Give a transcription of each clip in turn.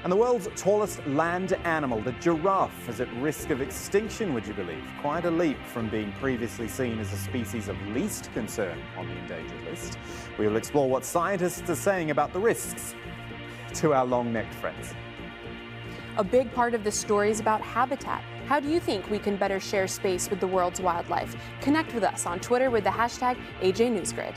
And the world's tallest land animal, the giraffe, is at risk of extinction, would you believe? Quite a leap from being previously seen as a species of least concern on the endangered list. We will explore what scientists are saying about the risks to our long-necked friends. A big part of this story is about habitat. How do you think we can better share space with the world's wildlife? Connect with us on Twitter with the hashtag AJNewsGrid.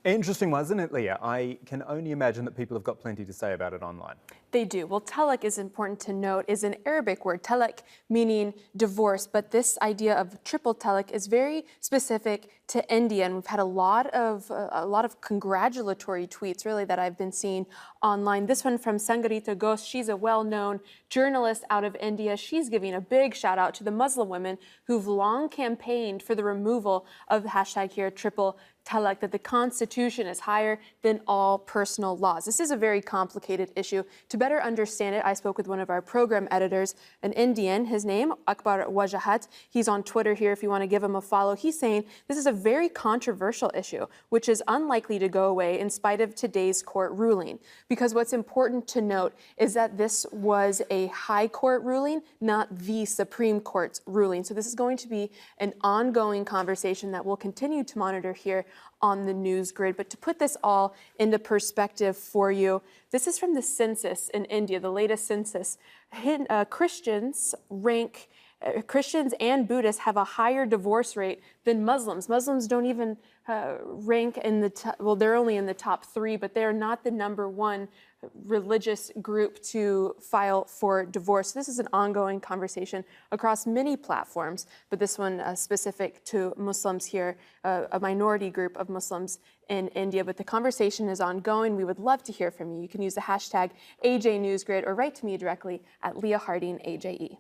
Interesting, wasn't it, Leah? I can only imagine that people have got plenty to say about it online. They do. Well, talaq is important to note, is an Arabic word, talaq, meaning divorce. But this idea of triple talaq is very specific to India, and we've had a lot of congratulatory tweets, really, that I've been seeing online. This one from Sangarita Ghosh. She's a well-known journalist out of India. She's giving a big shout out to the Muslim women who've long campaigned for the removal of the hashtag here, triple talaq, that the Constitution is higher than all personal laws. This is a very complicated issue. To better understand it, I spoke with one of our program editors, an Indian, his name, Akbar Wajahat. He's on Twitter here if you want to give him a follow. He's saying this is a very controversial issue, which is unlikely to go away in spite of today's court ruling. Because what's important to note is that this was a high court ruling, not the Supreme Court's ruling. So this is going to be an ongoing conversation that we'll continue to monitor here on the news grid. But to put this all into perspective for you, this is from the census in India, the latest census. Christians and Buddhists have a higher divorce rate than Muslims. Muslims don't even rank in the well, they're only in the top 3, but they're not the #1 religious group to file for divorce. This is an ongoing conversation across many platforms, but this one specific to Muslims here, a minority group of Muslims in India. But the conversation is ongoing. We would love to hear from you. You can use the hashtag AJNewsGrid or write to me directly at Leah Harding, AJE.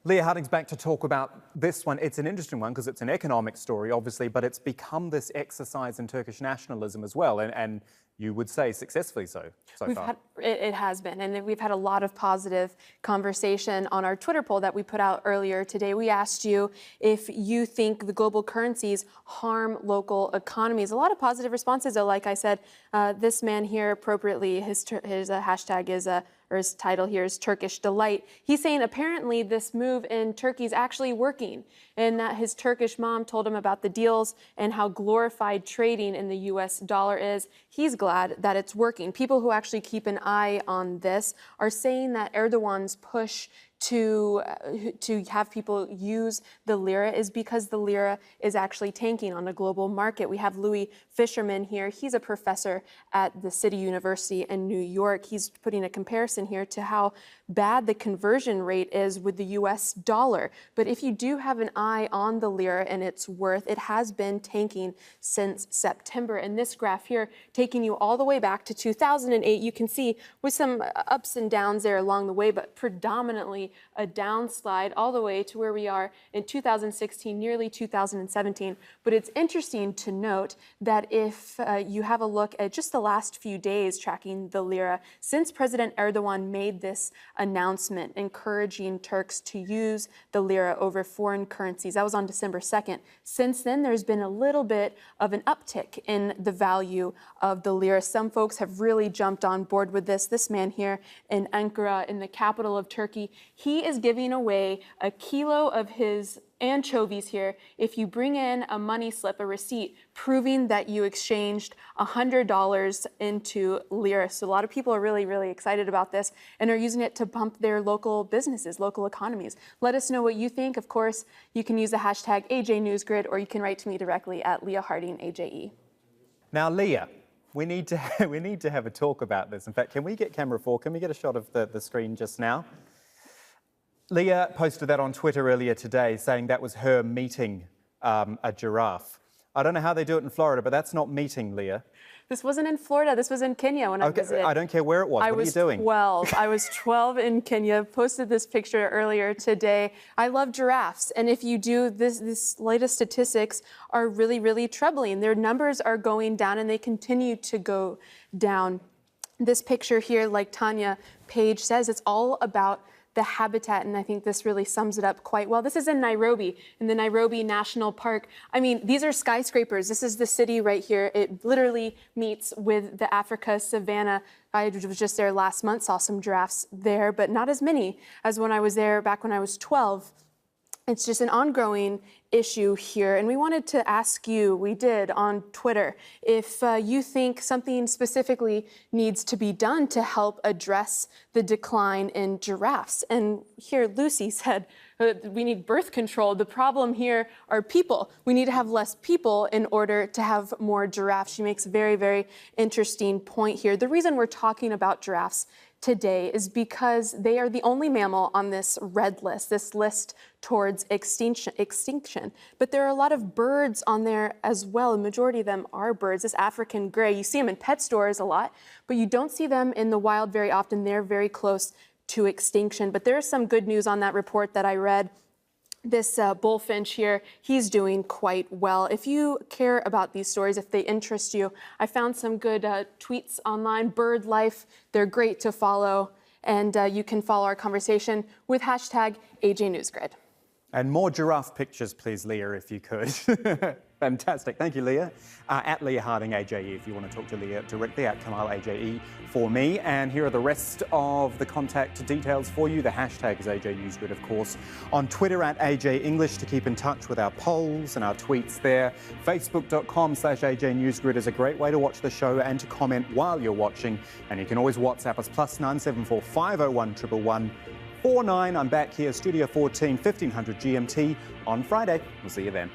Leah Harding's back to talk about this one. It's an interesting one because it's an economic story, obviously, but it's become this exercise in Turkish nationalism as well, and you would say successfully so far. It has been, and we've had a lot of positive conversation on our Twitter poll that we put out earlier today. We asked you if you think the global currencies harm local economies. A lot of positive responses, though. Like I said, this man here appropriately, his hashtag is or his title here is Turkish Delight. He's saying apparently this move in Turkey is actually working, and that his Turkish mom told him about the deals and how glorified trading in the US dollar is. He's glad that it's working. People who actually keep an eye on this are saying that Erdogan's push to have people use the lira is because the lira is actually tanking on a global market. We have Louis Fisherman here. He's a professor at the City University in New York. He's putting a comparison here to how bad the conversion rate is with the US dollar. But if you do have an eye on the lira and its worth, it has been tanking since September. And this graph here, taking you all the way back to 2008, you can see with some ups and downs there along the way, but predominantly a downslide all the way to where we are in 2016, nearly 2017. But it's interesting to note that if you have a look at just the last few days tracking the lira, since President Erdogan made this announcement encouraging Turks to use the lira over foreign currencies, that was on December 2nd. Since then, there's been a little bit of an uptick in the value of the lira. Some folks have really jumped on board with this. This man here in Ankara, in the capital of Turkey, he is giving away a kilo of his anchovies here if you bring in a money slip, a receipt, proving that you exchanged $100 into lira. So a lot of people are really, really excited about this and are using it to pump their local businesses, local economies. Let us know what you think. Of course, you can use the hashtag AJNewsGrid or you can write to me directly at Leah Harding, AJE. Now, Leah, we need to have a talk about this. In fact, can we get camera 4? Can we get a shot of the screen just now? Leah posted that on Twitter earlier today, saying that was her meeting a giraffe. I don't know how they do it in Florida, but that's not meeting, Leah. This wasn't in Florida. This was in Kenya when I visited. I don't care where it was. What are you doing? I was 12 in Kenya. Posted this picture earlier today. I love giraffes, and if you do, this latest statistics are really, really troubling. Their numbers are going down, and they continue to go down. This picture here, like Tanya Page says, it's all about the habitat, and I think this really sums it up quite well. This is in Nairobi, in the Nairobi National Park. I mean, these are skyscrapers. This is the city right here. It literally meets with the Africa savanna I was just there last month, saw some giraffes there, but not as many as when I was there back when I was 12. It's just an ongoing issue here, and we wanted to ask you, we did on Twitter, if you think something specifically needs to be done to help address the decline in giraffes. And here Lucy said, we need birth control. The problem here are people. We need to have less people in order to have more giraffes. She makes a very, very interesting point here. The reason we're talking about giraffes today is because they are the only mammal on this red list, this list towards extinction. But there are a lot of birds on there as well. A majority of them are birds. This African gray, you see them in pet stores a lot, but you don't see them in the wild very often. They're very close to extinction. But there is some good news on that report that I read. This bullfinch here, he's doing quite well. If you care about these stories, if they interest you, I found some good tweets online, Bird Life. They're great to follow. And you can follow our conversation with hashtag AJNewsGrid. And more giraffe pictures, please, Leah, if you could. Fantastic. Thank you, Leah. At Leah Harding, AJE, if you want to talk to Leah directly, at Kamal AJE for me. And here are the rest of the contact details for you. The hashtag is AJNewsGrid, of course. On Twitter, at AJ English, to keep in touch with our polls and our tweets there. Facebook.com/AJNewsGrid is a great way to watch the show and to comment while you're watching. And you can always WhatsApp us, +974 501 111 49. I'm back here, Studio 14, 1500 GMT on Friday. We'll see you then.